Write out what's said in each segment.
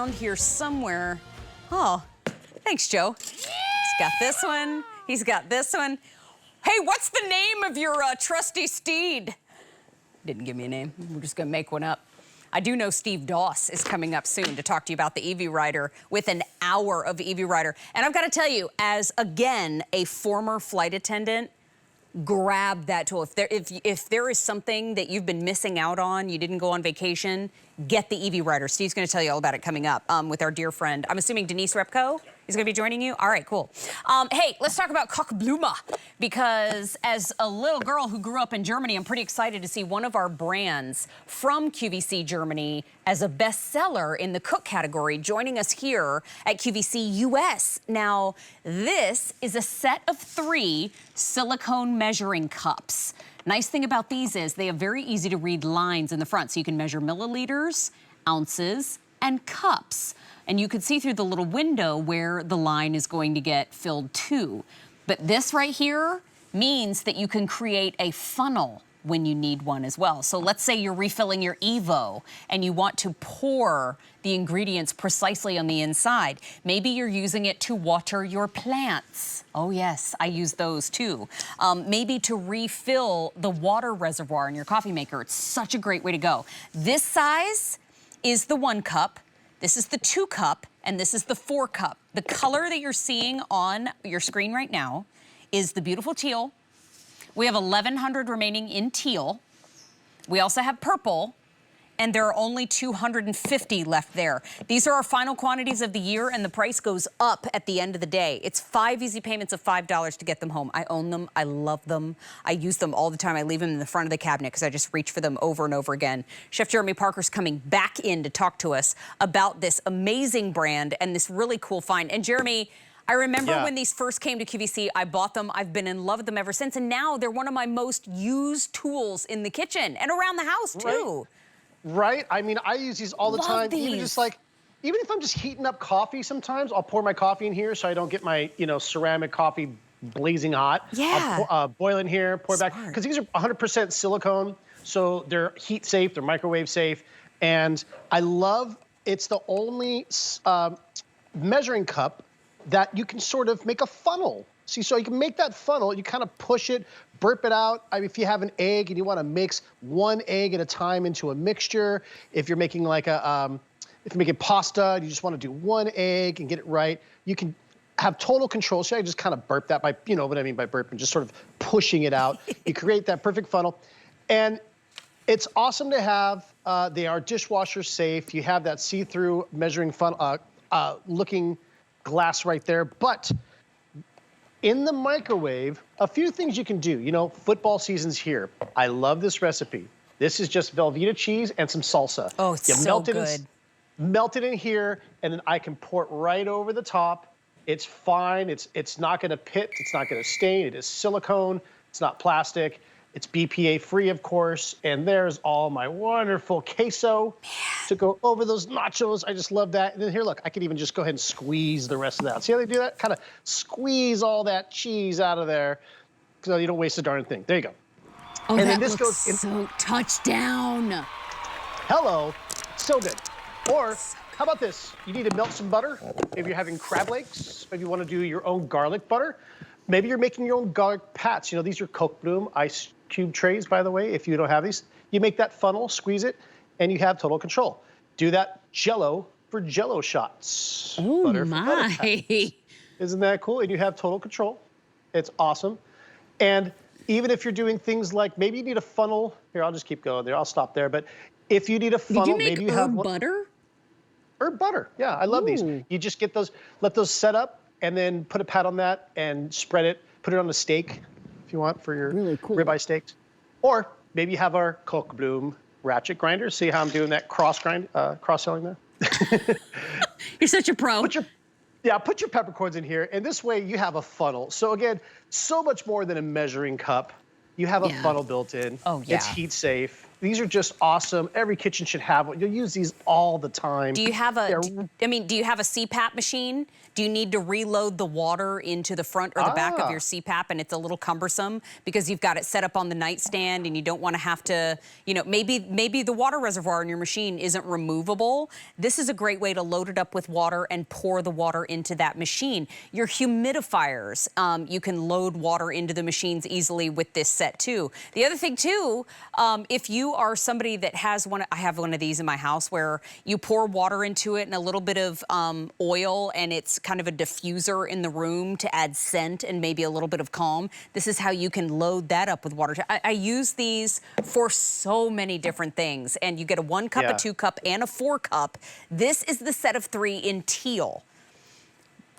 around here somewhere. Oh, thanks, Joe. He's got this one. He's got this one. Hey, what's the name of your trusty steed? Didn't give me a name. We're just gonna make one up. I do know Steve Doss is coming up soon to talk to you about the EV Rider with an hour of EV Rider. And I've got to tell you, as again, a former flight attendant, grab that tool. If there is something that you've been missing out on, you didn't go on vacation, get the EV Rider. Steve's going to tell you all about it coming up with our dear friend. I'm assuming Denise Repko is going to be joining you. All right, cool. Hey, let's talk about KOCHBLUME, because as a little girl who grew up in Germany, I'm pretty excited to see one of our brands from QVC Germany as a bestseller in the cook category joining us here at QVC US. Now, this is a set of 3 silicone measuring cups. Nice thing about these is they have very easy to read lines in the front, so you can measure milliliters, ounces, and cups. And you can see through the little window where the line is going to get filled to. But this right here means that you can create a funnel when you need one as well. So let's say you're refilling your Evo and you want to pour the ingredients precisely on the inside. Maybe you're using it to water your plants. Oh yes, I use those too. Maybe to refill the water reservoir in your coffee maker. It's such a great way to go. This size is the 1 cup. This is the 2 cup, and this is the 4 cup. The color that you're seeing on your screen right now is the beautiful teal. We have 1,100 remaining in teal. We also have purple, and there are only 250 left there. These are our final quantities of the year, and the price goes up at the end of the day. It's 5 easy payments of $5 to get them home. I own them. I love them. I use them all the time. I leave them in the front of the cabinet because I just reach for them over and over again. Chef Jeremy Parker's coming back in to talk to us about this amazing brand and this really cool find. And Jeremy, I remember when these first came to QVC, I bought them. I've been in love with them ever since. And now they're one of my most used tools in the kitchen and around the house too. Right? I mean, I use these all the time. These. Even if I'm just heating up coffee sometimes, I'll pour my coffee in here so I don't get my, ceramic coffee blazing hot. Yeah. I'll boil in here, pour back. Because these are 100% silicone, so they're heat safe, they're microwave safe. And I love, it's the only measuring cup that you can sort of make a funnel. See, so you can make that funnel, you kind of push it, burp it out. I mean, if you have an egg and you want to mix 1 egg at a time into a mixture, if you're making like a, if you're making pasta, you just want to do 1 egg and get it right, you can have total control. So I just kind of burp that by, you know what I mean by burping, just sort of pushing it out. You create that perfect funnel. And it's awesome to have. They are dishwasher safe. You have that see-through measuring funnel, looking glass right there. But in the microwave, a few things you can do. Football season's here. I love this recipe. This is just Velveeta cheese and some salsa. Oh, it's so good. Melt it in here, and then I can pour it right over the top. It's fine. It's not going to pit. It's not going to stain. It is silicone. It's not plastic. It's BPA free, of course. And there's all my wonderful queso to go over those nachos. I just love that. And then here, look, I could even just go ahead and squeeze the rest of that. See how they do that? Kind of squeeze all that cheese out of there so you don't waste a darn thing. There you go. Oh, and then this goes in. So touchdown. Hello. So good. Or how about this? You need to melt some butter. Maybe you're having crab legs. Maybe you want to do your own garlic butter. Maybe you're making your own garlic pats. These are KOCHBLUME ice cube trays, by the way, if you don't have these. You make that funnel, squeeze it, and you have total control. Do that Jell-O for Jell-O shots. Oh, my. Isn't that cool? And you have total control. It's awesome. And even if you're doing things like, maybe you need a funnel. Here, I'll just keep going there. I'll stop there. But if you need a funnel, maybe you have butter? Herb butter. Yeah, I love these. You just get those, let those set up, and then put a pat on that and spread it. Put it on a steak if you want for your ribeye steaks. Or maybe you have our KOCHBLUME ratchet grinder. See how I'm doing that cross-selling there? You're such a pro. Put your peppercorns in here, and this way you have a funnel. So again, so much more than a measuring cup. You have a funnel built in. Oh, yeah. It's heat safe. These are just awesome. Every kitchen should have one. You'll use these all the time. Do you have I mean, do you have a CPAP machine? Do you need to reload the water into the front or the back of your CPAP and it's a little cumbersome because you've got it set up on the nightstand and you don't want to have to, you know, maybe the water reservoir in your machine isn't removable. This is a great way to load it up with water and pour the water into that machine. Your humidifiers, you can load water into the machines easily with this set too. The other thing too, if you are somebody that has one, I have one of these in my house where you pour water into it and a little bit of oil and it's kind of a diffuser in the room to add scent and maybe a little bit of calm. This is how you can load that up with water. I use these for so many different things, and you get a 1 cup, a 2 cup, and a 4 cup. This is the set of 3 in teal.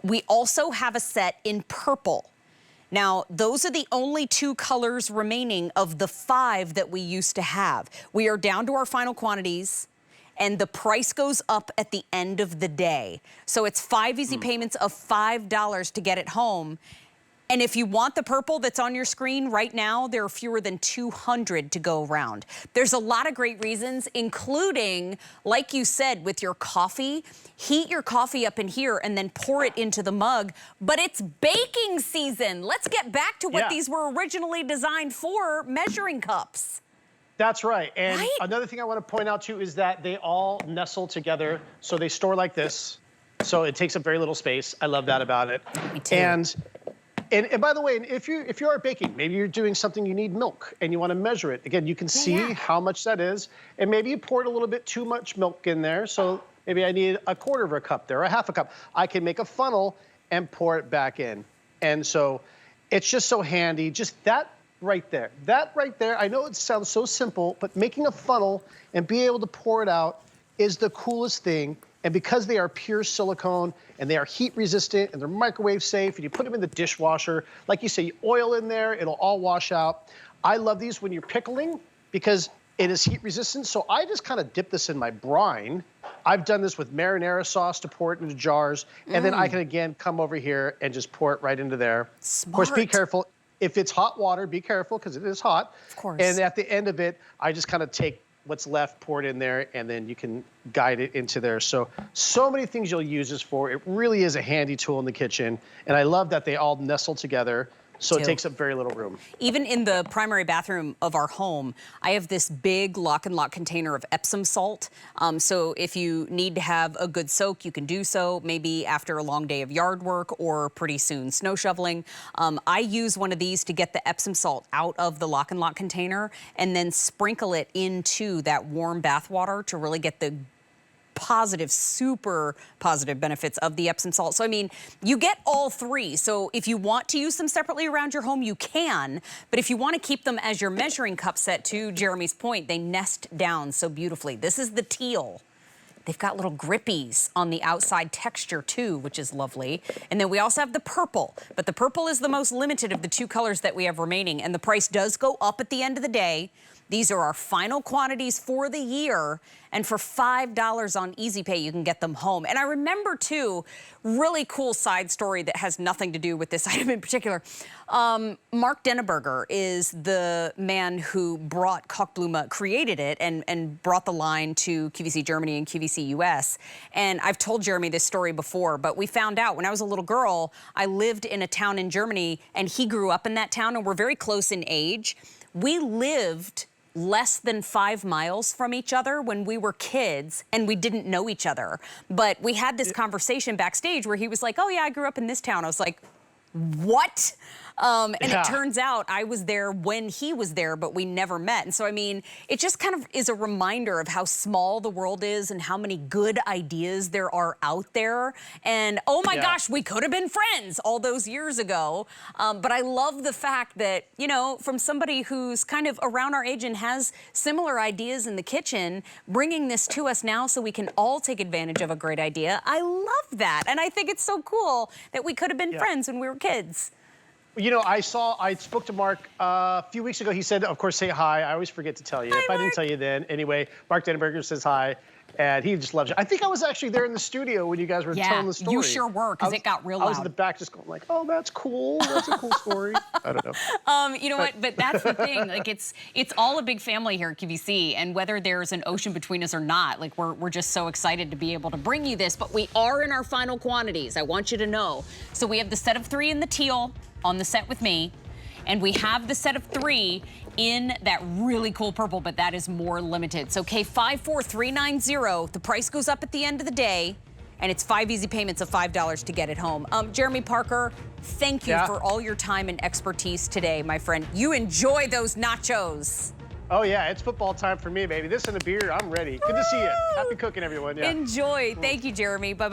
We also have a set in purple. Now, those are the only 2 colors remaining of the 5 that we used to have. We are down to our final quantities, and the price goes up at the end of the day. So it's 5 easy payments of $5 to get it home. And if you want the purple that's on your screen right now, there are fewer than 200 to go around. There's a lot of great reasons, including, like you said, with your coffee, heat your coffee up in here and then pour it into the mug. But it's baking season. Let's get back to what these were originally designed for, measuring cups. That's right. And another thing I want to point out too is that they all nestle together. So they store like this. So it takes up very little space. I love that about it. Me too. And by the way, if you are baking, maybe you're doing something you need milk and you want to measure it. Again, you can see how much that is. And maybe you poured a little bit too much milk in there. So maybe I need a 1/4 of a cup there, or a 1/2 a cup. I can make a funnel and pour it back in. And so it's just so handy. Just that right there. That right there, I know it sounds so simple, but making a funnel and being able to pour it out is the coolest thing. And because they are pure silicone and they are heat resistant and they're microwave safe, and you put them in the dishwasher, like you say, you oil in there, it'll all wash out. I love these when you're pickling because it is heat resistant. So I just kind of dip this in my brine. I've done this with marinara sauce to pour it into jars. And then I can, again, come over here and just pour it right into there. Smart. Of course, be careful. If it's hot water, be careful because it is hot. Of course. And at the end of it, I just kind of take what's left, pour it in there, and then you can guide it into there. So many things you'll use this for. It really is a handy tool in the kitchen. And I love that they all nestle together. So it takes up very little room. Even in the primary bathroom of our home, I have this big lock and lock container of Epsom salt. So if you need to have a good soak, you can do so, maybe after a long day of yard work or pretty soon snow shoveling. I use one of these to get the Epsom salt out of the lock and lock container and then sprinkle it into that warm bath water to really get the positive, super positive benefits of the Epsom salt. So, I mean, you get all 3. So if you want to use them separately around your home, you can. But if you want to keep them as your measuring cup set, to Jeremy's point, they nest down so beautifully. This is the teal. They've got little grippies on the outside texture too, which is lovely. And then we also have the purple, but the purple is the most limited of the 2 colors that we have remaining. And the price does go up at the end of the day. These are our final quantities for the year. And for $5 on Easy Pay, you can get them home. And I remember, too, really cool side story that has nothing to do with this item in particular. Mark Denneberger is the man who brought KOCHBLUME, created it, and brought the line to QVC Germany and QVC US. And I've told Jeremy this story before, but we found out when I was a little girl, I lived in a town in Germany, and he grew up in that town, and we're very close in age. We lived less than 5 miles from each other when we were kids, and we didn't know each other. But we had this conversation backstage where he was like, oh yeah, I grew up in this town. I was like, what? And it turns out I was there when he was there, but we never met. And so, I mean, it just kind of is a reminder of how small the world is and how many good ideas there are out there. And oh my gosh, we could have been friends all those years ago. But I love the fact that, you know, from somebody who's kind of around our age and has similar ideas in the kitchen, bringing this to us now so we can all take advantage of a great idea. I love that. And I think it's so cool that we could have been friends when we were kids. You know, I spoke to Mark a few weeks ago. He said, of course, say hi. I always forget to tell you. If I didn't tell you then. Anyway, Mark Denneberger says hi. And he just loves it. I think I was actually there in the studio when you guys were telling the story. You sure were, because it got real loud. I was in the back just going like, oh, that's cool. That's a cool story. I don't know. You know what? But that's the thing. Like, it's all a big family here at QVC, and whether there's an ocean between us or not, like, we're just so excited to be able to bring you this. But we are in our final quantities. I want you to know. So we have the set of 3 in the teal on the set with me, and we have the set of 3 in that really cool purple, but that is more limited. So K54390, the price goes up at the end of the day, and it's 5 easy payments of $5 to get it home. Jeremy Parker, thank you for all your time and expertise today, my friend. You enjoy those nachos. Oh, yeah, it's football time for me, baby. This and a beer, I'm ready. Good to see you. Happy cooking, everyone. Yeah. Enjoy. Thank you, Jeremy. Bye-bye.